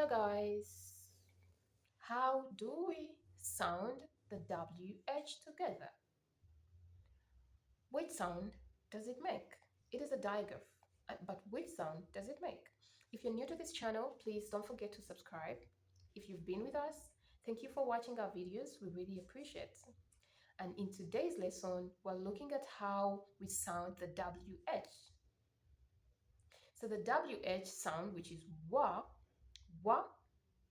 Hello guys, how do we sound the WH together? Which sound does it make? It is a digraph, but which sound does it make? If you're new to this channel, please don't forget to subscribe. If you've been with us, thank you for watching our videos, we really appreciate it. And in today's lesson, we're looking at how we sound the WH. So the WH sound, which is wa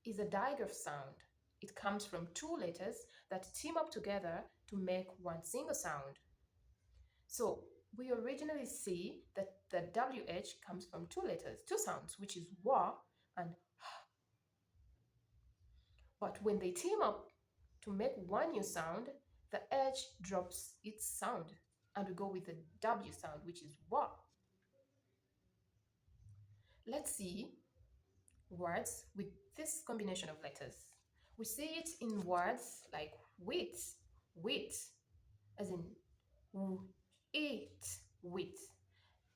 is a digraph sound. It comes from two letters that team up together to make one single sound. So we originally see that the WH comes from two letters, two sounds, which is wa and h. But when they team up to make one new sound, the H drops its sound and we go with the W sound, which is wa. Let's see words with this combination of letters. We see it in words like wheat, as in eat, wheat.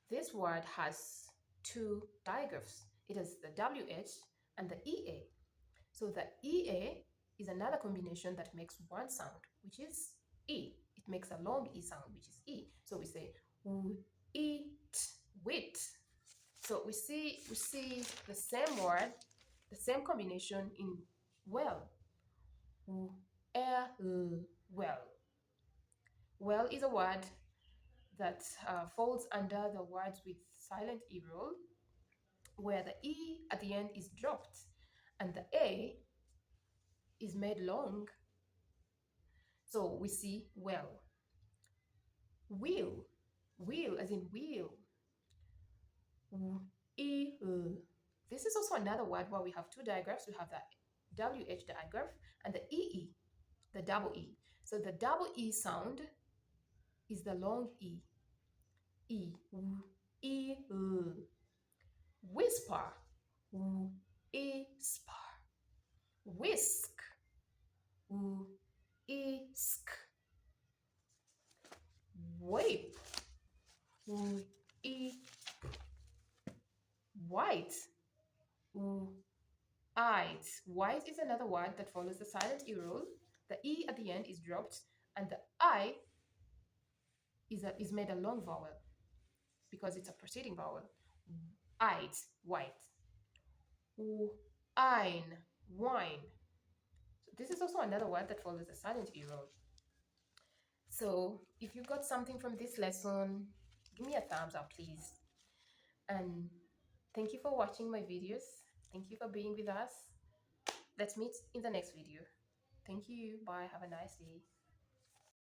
This word has two digraphs. It has the WH and the EA. So the EA is another combination that makes one sound, which is E. It makes a long E sound, which is E. So we say eat wheat. So we see the same word, the same combination in well. Well. Well is a word that falls under the words with silent E rule, where the E at the end is dropped and the A is made long. So we see well. Wheel, wheel as in wheel. This is also another word where we have two digraphs. We have the WH digraph and the EE, the double E. So the double E sound is the long E. E, E, whisper, whisper, whisk, whisk, wape, white, white. White is another word that follows the silent E rule. The E at the end is dropped and the I is made a long vowel because it's a preceding vowel. White, white. Wine, wine. So this is also another word that follows the silent E rule. So if you got something from this lesson, give me a thumbs up, please. And thank you for watching my videos. Thank you for being with us. Let's meet in the next video. Thank you. Bye. Have a nice day.